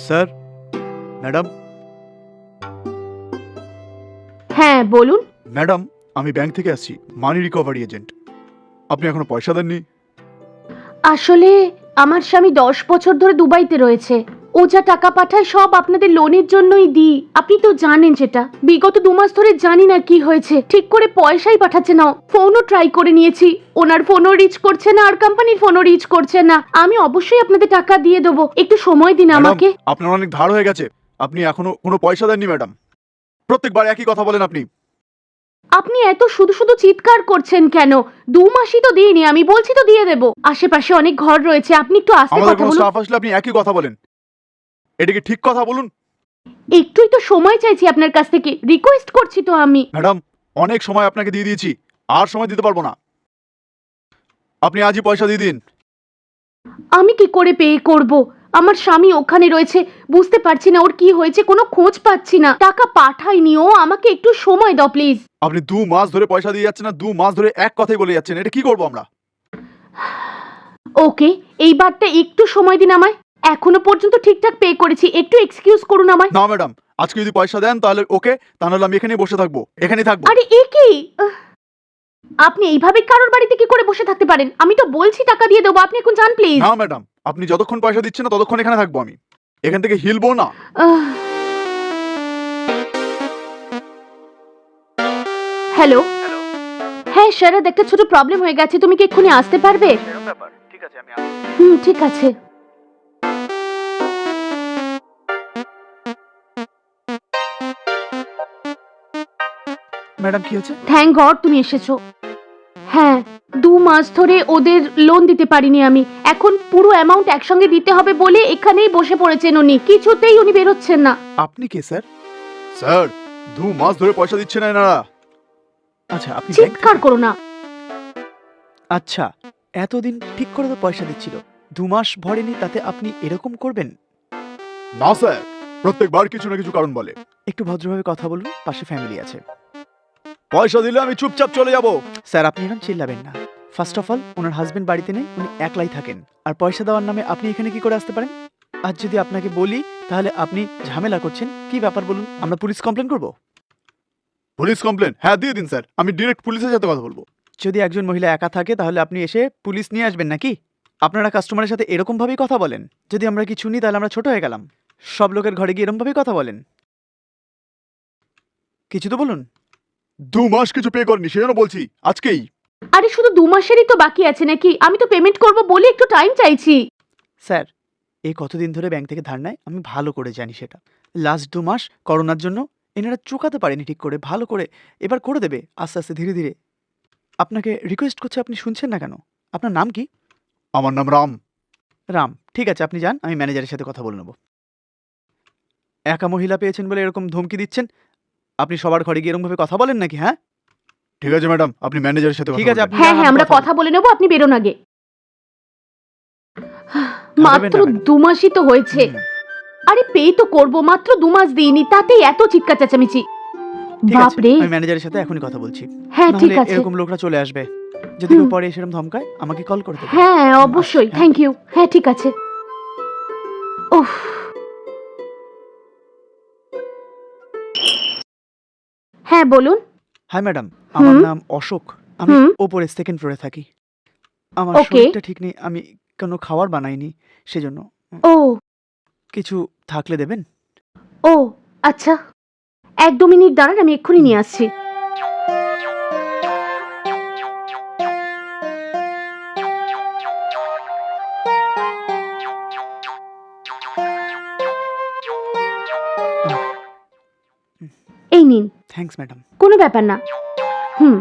Sir, madam. হ্যাঁ বলুন। Madam, আমি ব্যাংক থেকে আসছি, মানি রিকভারি এজেন্ট। আপনি এখনো পয়সা দেননি? আসলে আমার স্বামী 10 বছর ধরে দুবাইতে রয়েছে। ও যা টাকা পাঠায় সব আপনাদের লোনের জন্যই দিই। আপনি তো জানেন সেটা। বিগত 2 মাস ধরে জানি না কি হয়েছে, ঠিক করে পয়সাই পাঠাচ্ছে না। ফোনও ট্রাই করে নিয়েছি, ওনার ফোনও রিচ করছে না আর কোম্পানির ফোনও রিচ করছে না। আমি অবশ্যই আপনাদের টাকা দিয়ে দেবো, একটু সময় দিন ম্যাডাম, আমাকে। আপনার অনেক ধার হয়ে গেছে। আপনি এখনো কোনো পয়সা দেননি ম্যাডাম। প্রত্যেকবার একই কথা বলেন আপনি। আপনি এত শুধু শুধু চিৎকার করছেন কেন? 2 মাসই তো দিইনি, আমি বলছি তো দিয়ে দেবো। আশেপাশে অনেক ঘর রয়েছে, আপনি একটু আস্তে আমাদের কথা কোনো বলুন। স্টাফ আসলে আপনি একই কথা বলেন। এটা কি ঠিক কথা বলুন? একটুই তো সময় চাইছি আপনার কাছ থেকে, রিকোয়েস্ট করছি তো আমি। ম্যাডাম, অনেক সময় আপনাকে দিয়ে দিয়েছি, আর সময় দিতে পারবো না। আপনি আজই পয়সা দিয়ে দিন। আমি কি করে পে করব? আমার স্বামী ওখানে রয়েছে, বুঝতে পারছি না ওর কি হয়েছে, কোনো খোঁজ পাচ্ছি না। টাকা পাঠায়নি ও, আমাকে একটু সময় দাও প্লিজ। আপনি 2 মাস ধরে পয়সা দিয়ে যাচ্ছেন না, 2 মাস ধরে এক কথাই বলে যাচ্ছেন। এটা কি করবো আমরা? ওকে, এইবারটা একটু সময় দিন আমায়। এখনো পর্যন্ত ঠিকঠাক পে করেছি, একটু এক্সকিউজ করুন আমায়। না ম্যাডাম, আজকে যদি পয়সা দেন তাহলে ওকে, তা নাহলে আমি এখানেই বসে থাকবো, এখানেই থাকবো। আরে এ কি? আপনি এইভাবে কারোর বাড়িতে কি করে বসে থাকতে পারেন? আমি তো বলছি টাকা দিয়ে দেবো, আপনি এখন যান প্লিজ। না ম্যাডাম, আপনি যতক্ষণ পয়সা দিচ্ছেন না ততক্ষণ এখানে থাকবো আমি, এখান থেকে হিলবো না। হ্যালো। হ্যাঁ শারদ, একটা ছোট প্রবলেম হয়ে গেছে, তুমি কি এক্ষুনি আসতে পারবে? ঠিক আছে, আমি ঠিক আছে। ম্যাডাম, কি হয়েছে? থ্যাংক গড তুমি এসেছো। হ্যাঁ, 2 মাস ধরে ওদের লোন দিতে পারিনি আমি। এখন পুরো অ্যামাউন্ট একসঙ্গে দিতে হবে বলে এখানেই বসে পড়েছেন উনি, কিছুতেই উনি বেরোচ্ছেন না। আপনি কে স্যার? স্যার, 2 মাস ধরে পয়সা দিচ্ছে না এনারা। আচ্ছা, আপনি চিৎকার করো না। আচ্ছা, এতদিন ঠিক করে তো পয়সা দিচ্ছিল, 2 মাস ভরেনি, তাতে আপনি এরকম করবেন? না স্যার, প্রত্যেকবার কিছু না কিছু কারণ বলে। একটু ভদ্রভাবে কথা বলুন, পাশে ফ্যামিলি আছে। পয়সা দিলে আমি চুপচাপ চলে যাব। স্যার, আপনি এখন চিল্লাবেন না। First of all, owner husband বাড়িতে নেই, উনি একলাই থাকেন। আর পয়সা দেওয়ার নামে আপনি এখানে কি করে আসতে পারেন? আজ যদি আপনাকে বলি তাহলে আপনি ঝামেলা করছেন। কি ব্যাপার বলুন, আমরা পুলিশ কমপ্লেন করব? Police complain? হ্যাঁ, দিয়ে দিন স্যার, আমি ডিরেক্ট পুলিশের সাথে কথা বলবো। যদি একজন মহিলা একা থাকে তাহলে আপনি এসে পুলিশ নিয়ে আসবেন নাকি? আপনারা কাস্টমারের সাথে এরকম ভাবেই কথা বলেন? যদি আমরা কিছু নিই তাহলে আমরা ছোট হয়ে গেলাম? সব লোকের ঘরে গিয়ে এরকম ভাবেই কথা বলেন? কিছু তো বলুন। 2 মাস কিছু পে করেনি, সেজন্য বলছি আজকেই। আরে শুধু 2 মাসেরই তো বাকি আছে নাকি? আমি তো পেমেন্ট করব বলে একটু টাইম চাইছি। স্যার, এই কতদিন ধরে ব্যাংক থেকে ধার নেয় আমি ভালো করে জানি সেটা। লাস্ট 2 মাস করোনার জন্য এনারা চুকাতে পারেনি ঠিক করে, ভালো করে। এবার করে দেবে আস্তে আস্তে, ধীরে ধীরে। আপনাকে রিকোয়েস্ট করছে, আপনি শুনছেন না কেন? আপনার নাম কি? আমার নাম রাম। রাম, ঠিক আছে, আপনি যান, আমি ম্যানেজারের সাথে কথা বলে নেব। একা মহিলা পেয়েছেন বলে এরকম ধমকি দিচ্ছেন? আপনি সবার ঘরে গিয়ে এরকমভাবে কথা বলেন নাকি? হ্যাঁ ঠিক আছে ম্যাডাম, আপনি ম্যানেজারের সাথে ঠিক কথা আছে, বলবেন। আপনি হ্যাঁ যান, হ্যাঁ, আমি আমরা কথা বলে নেবো, আপনি বেরোন আগে। মাত্র না, ম্যাডাম। 2 মাসই তো হয়েছে। আরে পে তো করব, মাত্র 2 মাস দিইনি, তাতেই এত চিৎকার চেঁচামেচি। ঠিক আছে, বাপরে। আমি ম্যানেজারের সাথে এখনই কথা বলছি। হ্যাঁ ঠিক নাহলে আছে। এরকম লোকরা চলে আসবে। যদি কেউ পরে এসে এরকম ধমকায় আমাকে কল করে দেবে। হ্যাঁ অবশ্যই, হ্যাঁ। Thank you. হ্যাঁ ঠিক আছে। উফ। হ্যাঁ বলুন। হাই ম্যাডাম, আমার হুম। নাম অশোক। আমি হুম। ওপরে সেকেন্ড ফ্লোরে থাকি। আমার ওকে। শরীরটা ঠিক নেই, আমি কোনো খাবার বানাইনি, সেজন্য ও কিছু থাকলে দেবেন? ও আচ্ছা, 1-2 মিনিট দাঁড়ান, আমি এক্ষুনি নিয়ে আসছি। এই নিন। Thanks madam. কোনো ব্যাপার না। হুম।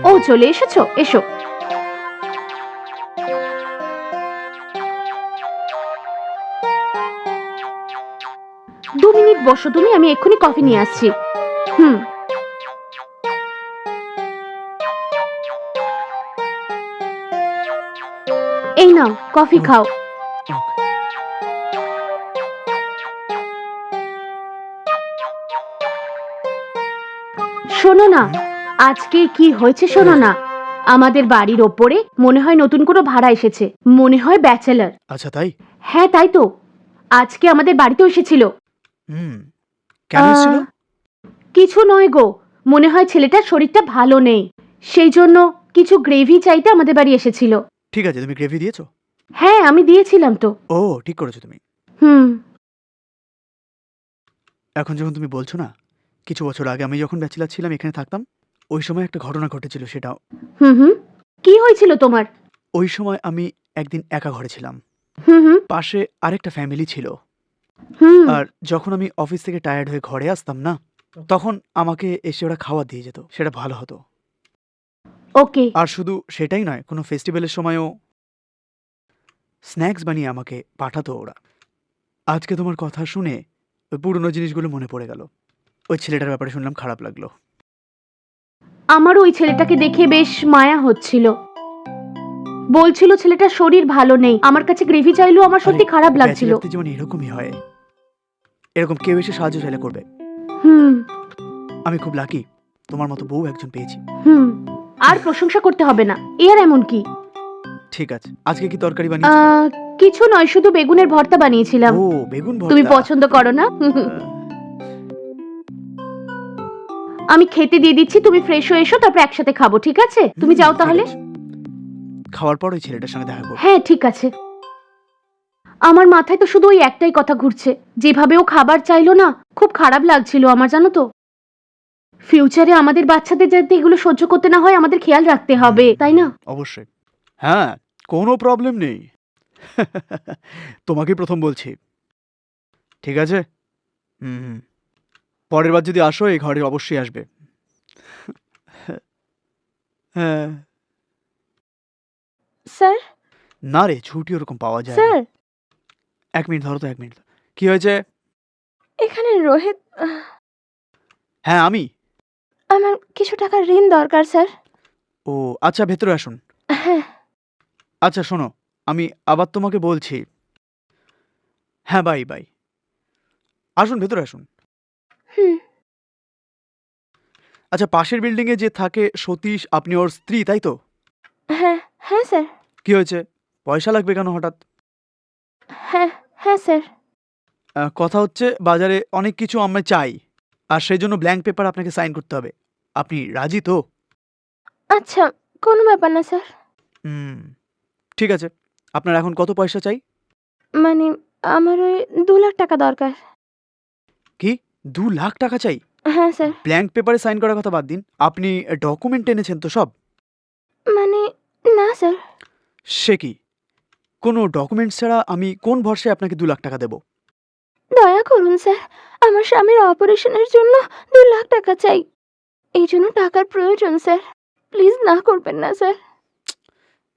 ও চলে এসেছো, এসো। দু মিনিট বসো তুমি, আমি এক্ষুনি কফি নিয়ে আসছি। হুম। এই নাও কফি খাও। শোনো না, আজকে কি হয়েছে শোনো না। আমাদের বাড়ির ওপরে মনে হয় নতুন কোনো ভাড়া এসেছে, মনে হয় ব্যাচেলার। আচ্ছা তাই? হ্যাঁ তাই তো, আজকে আমাদের বাড়িতেও এসেছিল। হুম। কেন এসেছিল? কিছু নয় গো, মনে হয় ছেলেটার শরীরটা ভালো নেই, সেই জন্য কিছু গ্রেভি চাইতে আমাদের বাড়ি এসেছিল। ঠিক আছে, তুমি গ্রেভি দিয়েছো? হ্যাঁ আমি দিয়েছিলাম তো। ও ঠিক করেছো তুমি। হুম। এখন যখন তুমি বলছো না, কিছু বছর আগে আমি যখন ব্যাচেলার ছিলাম, এখানে থাকতাম, ওই সময় একটা ঘটনা ঘটেছিল। সেটাও হুম হুম। কি হয়েছিল তোমার? ওই সময় আমি একদিন একা ঘরে ছিলাম, হুম হুম পাশে আরেকটা ফ্যামিলি ছিল। হুম। আর যখন আমি অফিস থেকে টায়ার্ড হয়ে ঘরে আসতাম না, তখন আমাকে এসে ওরা খাবার দিয়ে যেত, সেটা ভালো হতো। ওকে। আর শুধু সেটাই নয়, কোনো ফেস্টিভ্যালের সময়ও স্ন্যাক্স বানিয়ে আমাকে পাঠাতো ওরা। আজকে তোমার কথা শুনে ওই পুরনো জিনিসগুলো মনে পড়ে গেল। ওই ছেলেটার ব্যাপারে শুনলাম, খারাপ লাগলো। আমার ওই ছেলেটাকে দেখে বেশ মায়া হচ্ছিল, বলছিল ছেলেটার শরীর ভালো নেই, আমার কাছে গ্রেভি চাইলো, আমার সত্যি খারাপ লাগছিল। ব্যাচেলারদের জীবন এরকমই হয়, এরকম কেউ এসে সাহায্য চাইলে করবে। হুম আমি খুব লাকি, তোমার মতো বউ একজন পেয়েছি। হুম। আর প্রশংসা করতে হবে না, এর এমন কি। ঠিক আছে, আজকে কি তরকারি বানিয়েছো? কিছু নয়, শুধু বেগুনের ভর্তা বানিয়েছিলাম। ও বেগুন তুমি ভর্তা। পছন্দ করো না? আহ, আমি খেতে দিয়ে দিচ্ছি, তুমি ফ্রেশ হয়ে এসো, তারপর একসাথে খাবো, ঠিক আছে? তুমি যাও ঠিক তাহলে। আছে। খাওয়ার পর ওই ছেলেটার সঙ্গে দেখা করবো। হ্যাঁ ঠিক আছে। আমার মাথায় তো শুধু ওই একটাই কথা ঘুরছে, যেভাবে ও খাবার চাইলো না, খুব খারাপ লাগছিল আমার, জানো তো। ফিউচারে আমাদের বাচ্চাদের যাতে এগুলো সহ্য করতে না হয়, আমাদের খেয়াল রাখতে হবে, তাই না? অবশ্যই। হ্যাঁ, কোনো প্রবলেম নেই। তোমাকে প্রথম বলছি, ঠিক আছে? হুম হুম। পরের বার যদি আসো, এই ঘরে অবশ্যই আসবে। হ্যাঁ। স্যার। না রে, ছুটি ওরকম পাওয়া যায় না। স্যার, 1 মিনিট ধরো তো, 1 মিনিট। কি হয়েছে? এখানে রোহিত, হ্যাঁ আমি। আমার কিছু টাকার ঋণ দরকার স্যার। ও আচ্ছা, ভেতরে আসুন। হ্যাঁ। আচ্ছা শোনো, আমি আবার তোমাকে বলছি। হ্যাঁ বাই বাই। আসুন, ভেতরে আসুন। হুম। আচ্ছা, পাশের বিল্ডিংয়ে যে থাকে সতীশ, আপনি ওর স্ত্রী তাই তো? হ্যাঁ হ্যাঁ স্যার। কি হয়েছে? পয়সা লাগবে কেন হঠাৎ? হ্যাঁ হ্যাঁ স্যার। কথা হচ্ছে, বাজারে অনেক কিছু আমরা চাই, আর সেই জন্য ব্ল্যাঙ্ক পেপার আপনাকে সাইন করতে হবে। আপনি রাজি তো? আচ্ছা, কোনো ব্যাপার না স্যার। হুম, ঠিক আছে। আপনার এখন কত পয়সা চাই? মানে আমার ওই 2 লাখ টাকা দরকার। কি? 2 লাখ টাকা চাই? হ্যাঁ স্যার। ব্ল্যাঙ্ক পেপারে সাইন করার কথা বাদ দিন, আপনি ডকুমেন্ট এনেছেন তো সব? মানে না স্যার। সে কি? কোনো ডকুমেন্টস ছাড়া আমি কোন ভরসায় আপনাকে 2 লাখ টাকা দেব? দয়া করুন স্যার, আমার স্বামীর অপারেশনের জন্য 2 লাখ টাকা চাই, এই জন্য টাকার প্রয়োজন স্যার, প্লিজ না করবেন না স্যার।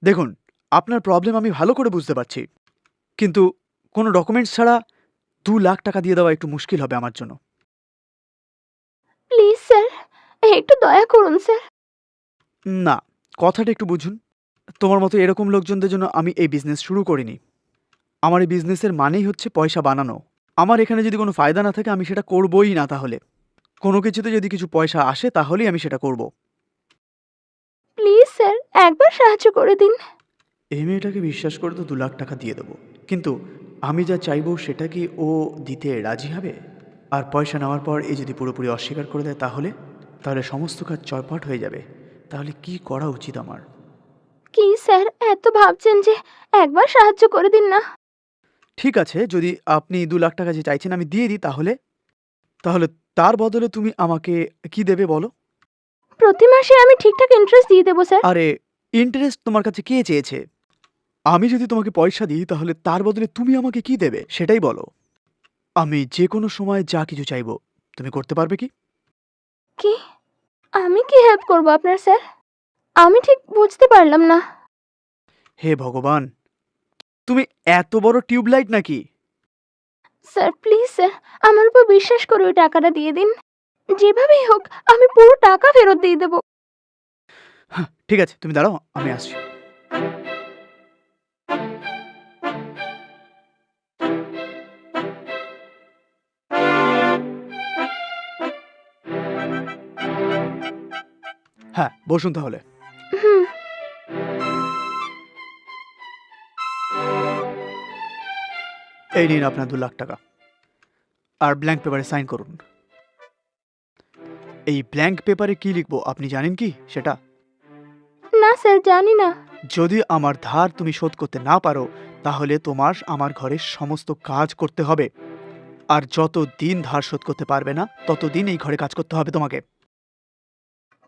দেখুন, আপনার প্রবলেম আমি ভালো করে বুঝতে পারছি, কিন্তু কোনো ডকুমেন্টস ছাড়া 2 লাখ টাকা দিয়ে দেওয়া একটু মুশকিল হবে আমার জন্য। প্লিজ স্যার, একটু দয়া করুন স্যার। না, কথাটা একটু বুঝুন। তোমার মতো এরকম লোকজনদের জন্য আমি এই বিজনেস শুরু করিনি। আমার এই বিজনেসের মানেই হচ্ছে পয়সা বানানো। আমার এখানে যদি কোনো ফায়দা না থাকে, আমি সেটা করবই না। তাহলে কোনো কিছুতে যদি কিছু পয়সা আসে, তাহলেই আমি সেটা করব। প্লিজ স্যার, একবার সাহায্য করে দিন। এই মেয়েটাকে বিশ্বাস করে তো 2 লাখ টাকা দিয়ে দেবো, কিন্তু আমি যা চাইবো সেটা কি ও দিতে রাজি হবে? আর পয়সা নেওয়ার পর এ যদি পুরোপুরি অস্বীকার করে দেয়, তাহলে তাহলে সমস্ত কাজ চয়পট হয়ে যাবে। তাহলে কি করা উচিত আমার? কি স্যার, এত ভাবছেন যে, একবার সাহায্য করে দিন না। ঠিক আছে, যদি আপনি 2 লাখ টাকা যে চাইছেন আমি দিয়ে দিই, তাহলে তাহলে তার বদলে তুমি আমাকে কি দেবে বলো? প্রতি মাসে আমি ঠিকঠাক ইন্টারেস্ট দিয়ে দেবো স্যার। আরে, ইন্টারেস্ট তোমার কাছে কে চেয়েছে? আমি যদি তোমাকে পয়সা দিই, তাহলে তার বদলে তুমি আমাকে কি দেবে সেটাই বলো। আমি যে কোনো সময় যা কিছু চাইবো, তুমি করতে পারবে কি? কি? আমি কি হেল্প করবো আপনার স্যার? আমি ঠিক বুঝতে পারলাম না। হে ভগবান, তুমি এত বড় টিউবলাইট নাকি? স্যার প্লিজ স্যার, আমার উপর বিশ্বাস করে ওই টাকাটা দিয়ে দিন, যেভাবেই হোক আমি পুরো টাকা ফেরত দিয়ে দেবো। হ্যাঁ, ঠিক আছে, তুমি দাঁড়াও, আমি আসছি। হ্যাঁ, বসুন তাহলে। হুম। এই নিন আপনার 2 লাখ টাকা। আর ব্ল্যাঙ্ক পেপারে সাইন করুন। এই ব্ল্যাঙ্ক পেপারে কি লিখবো আপনি জানেন কি সেটা? না স্যার, জানি না। যদি আমার ধার তুমি শোধ করতে না পারো তাহলে তোমার আমার ঘরের সমস্ত কাজ করতে হবে। আর যত দিন ধার শোধ করতে পারবে না ততদিন এই ঘরে কাজ করতে হবে তোমাকে।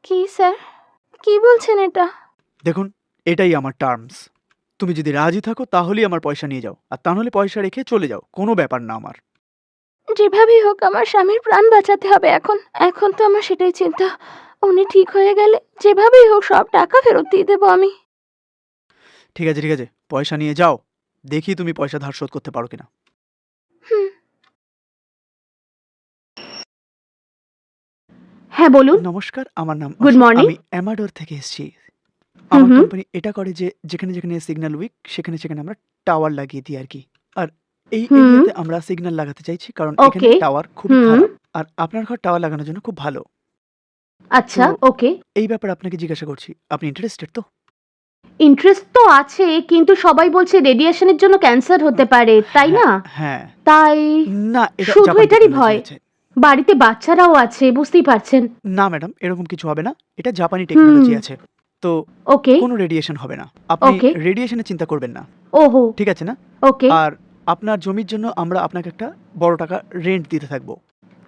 কি স্যার, কি বলছেন এটা? দেখুন, এটাই আমার টার্মস। তুমি যদি রাজি থাকো তাহলেই আমার পয়সা নিয়ে যাও, আর তা নাহলে পয়সা রেখে চলে যাও, কোনো ব্যাপার না আমার। যেভাবেই হোক আমার স্বামীর প্রাণ বাঁচাতে হবে এখন তো আমার সেটাই চিন্তা। উনি ঠিক হয়ে গেলে যেভাবেই হোক সব টাকা ফেরত দিয়ে দেবো আমি। ঠিক আছে ঠিক আছে, পয়সা নিয়ে যাও, দেখি তুমি পয়সা ধার শোধ করতে পারো কিনা। হ্যাঁ বলুন। নমস্কার, আমার নাম Good অশোক। morning. আমি অ্যামাডোর থেকে এসেছি। আমার হুম। কোম্পানি এটা করে যে যেখানে যেখানে সিগন্যাল উইক সেখানে সেখানে আমরা টাওয়ার লাগিয়ে দিই আর কি। আর এই হুম। এরিয়াতে আমরা সিগন্যাল লাগাতে চাইছি কারণ এখানে Okay. টাওয়ার খুবই হুম। খারাপ। আর আপনার ঘর টাওয়ার লাগানোর জন্য খুব ভালো। আচ্ছা, তো ওকে। এই ব্যাপারে আপনাকে জিজ্ঞাসা করছি, আপনি ইন্টারেস্টেড তো? ইন্টারেস্ট তো আছে, কিন্তু সবাই বলছে রেডিয়েশনের জন্য ক্যান্সার হতে পারে, তাই না? হ্যাঁ। তাই না, এটা শুধু জাপান এটারই টেকনোলজি ভয়। আছে। বাড়িতে বাচ্চারাও আছে, বুঝতেই পারছেন। না ম্যাডাম, এরকম কিছু হবে না। এটা জাপানি টেকনোলজি আছে। তো ওকে। কোনো রেডিয়েশন হবে না। আপনি Okay. রেডিয়েশনের চিন্তা করবেন না। ওহো, ঠিক আছে না? ওকে। আর আপনার জমির জন্য আমরা আপনাকে একটা বড় টাকা রেন্ট দিতে থাকবো।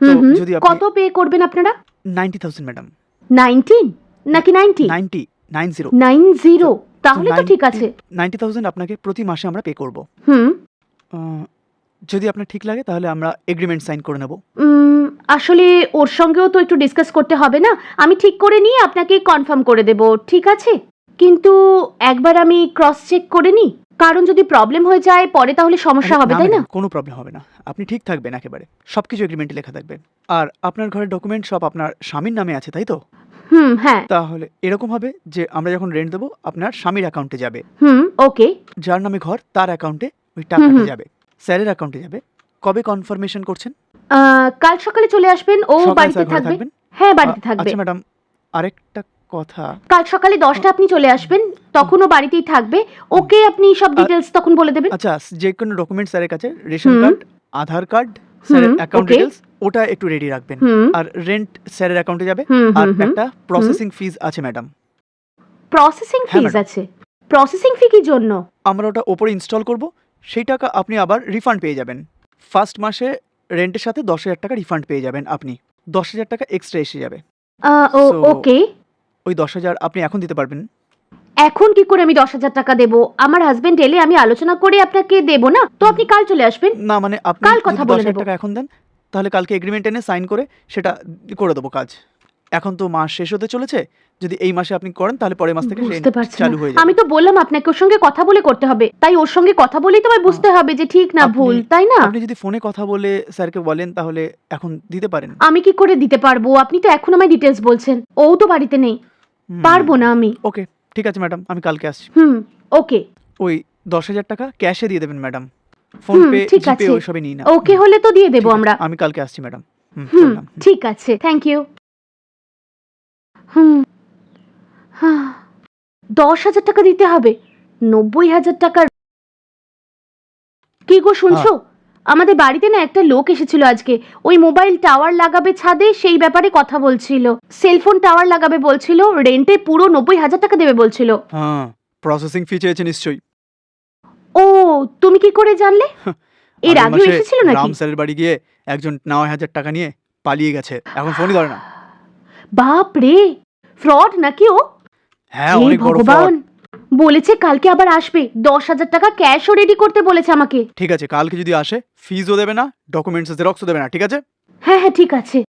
তো হুম হুম। যদি আপনি কত পে করবেন আপনারা? 90,000 ম্যাডাম। 19 নাকি 90? 90 90। তাহলে তো 90 ঠিক আছে। 90,000 আপনাকে প্রতি মাসে আমরা পে করব। হুম। যদি আপনার ঠিক লাগে তাহলে আমরা এগ্রিমেন্ট সাইন করে নেব। আসলে ওর সঙ্গেও তো একটু ডিসকাস করতে হবে না? আমি ঠিক করে নিয়ে আপনাকে কনফার্ম করে দেব, ঠিক আছে? কিন্তু একবার আমি ক্রস চেক করে নিই, কারণ যদি প্রবলেম হয়ে যায় পরে তাহলে সমস্যা হবে, তাই না? ম্যাডাম, কোনো প্রবলেম হবে না। আপনি ঠিক থাকবেন একেবারে। সবকিছু এগ্রিমেন্টে লেখা থাকবে। আর আপনার ঘরের ডকুমেন্ট সব আপনার স্বামীর নামে আছে, তাই তো? হ্যাঁ। তাহলে এরকম হবে যে আমরা যখন রেন্ট দেবো আপনার স্বামীর অ্যাকাউন্টে যাবে। ওকে। যার নামে ঘর তার অ্যাকাউন্টে ওই টাকাটা হুম। যাবে। স্যারের অ্যাকাউন্টে যাবে। কবে কনফার্মেশন করছেন? কাল সকালে চলে আসবেন, ও সকালে বাড়িতে স্যার ঘরে থাকবে। থাকবেন? হ্যাঁ, বাড়িতে থাকবে। আচ্ছা ম্যাডাম, আরেকটা কথা। কাল সকালে 10টা আপনি চলে আসবেন, তখন ও বাড়িতেই থাকবে। ওকে আপনি সব ডিটেলস তখন বলে দেবেন। আচ্ছা, যে কোনো ডকুমেন্ট স্যারের কাছে, রেশন হুম। কার্ড, আধার কার্ড, স্যারের হুম, অ্যাকাউন্ট okay. ডিটেলস ওটা একটু রেডি রাখবেন। হুম। আর রেন্ট স্যারের অ্যাকাউন্টে যাবে। হুম, আর হুম, হুম। একটা প্রসেসিং ফিজ আছে ম্যাডাম। প্রসেসিং হ্যাঁ, ফিজ ম্যাডাম। আছে? প্রসেসিং ফি কি জন্য? আমরা ওটা ওপরে ইনস্টল করব, সেই টাকা আপনি আবার রিফান্ড পেয়ে যাবেন। ফার্স্ট মাসে রেন্টের সাথে 10,000 টাকা রিফান্ড পেয়ে যাবেন আপনি। 10,000 টাকা এক্সট্রা এসে যাবে। So- ওকে। ওই 10,000 আপনি এখন দিতে পারবেন? এখন কি করে আমি 10,000 টাকা দেবো? আমার হাজবেন্ড এলে আমি আলোচনা করে আপনাকে দেবো না? তো আপনি কাল চলে আসবেন। না মানে আপনি কাল যদি কথা বলে 10,000 নেব। টাকা এখন দেন তাহলে কালকে এগ্রিমেন্ট এনে সাইন করে সেটা করে দেবো কাজ। এখন তো মাস শেষ হতে চলেছে, যদি এই মাসে আপনি করেন তাহলে পরের মাস থেকে বুঝতে পারছি চালু না। হয়ে যাবে। আমি তো বললাম আপনাকে ওর সঙ্গে কথা বলে করতে হবে, তাই ওর সঙ্গে কথা বলেই তো আমায় বুঝতে হবে যে ঠিক না আপনি- ভুল, তাই না? আপনি যদি ফোনে কথা বলে স্যারকে বলেন তাহলে এখন দিতে পারেন। আমি কি করে দিতে পারবো? আপনি তো এখন আমায় ডিটেলস বলছেন, ও তো বাড়িতে নেই, পারবো না আমি। ওকে, ঠিক আছে ম্যাডাম, আমি কালকে আসছি। ওকে। ওই 10,000 টাকা ক্যাশে দিয়ে দেবেন ম্যাডাম। ফোনপে, ঠিক জিপে আছে। ওইসবে নিই না। ওকে হলে তো দিয়ে দেবো ঠিক আছে, আমরা। আমি কালকে আসছি ম্যাডাম। হুম, চললাম। ঠিক আছে, থ্যাংক ইউ। 10,000 টাকা দিতে হবে? 90,000 টাকার কি গো শুনছো? আমাদের বাড়িতে না একটা লোক এসেছিল আজকে, ওই মোবাইল টাওয়ার লাগাবে ছাদে, সেই ব্যাপারে কথা বলছিল। সেলফোন টাওয়ার লাগাবে বলছিল, রেন্টে পুরো 90,000 টাকা দেবে বলছিল। হ্যাঁ, প্রসেসিং ফি চেয়েছে নিশ্চয়ই। ও, তুমি কি করে জানলে? এর আগের আগেও মাসে এসেছিল নাকি? রাম স্যারের বাড়ি গিয়ে একজন 9,000 টাকা নিয়ে পালিয়ে গেছে, এখন ফোনই ধরে না। বাপ রে, ফ্রড নাকি ও? হ্যাঁ, হে অনেক বড় ভগবান, fraud। বলেছে কালকে আবার আসবে, 10,000 টাকা ক্যাশও রেডি করতে বলেছে আমাকে। ঠিক আছে, কালকে যদি আসে ফিজও দেবে না, ডকুমেন্টস জেরক্সও দেবে না, ঠিক আছে? হ্যাঁ হ্যাঁ, ঠিক আছে।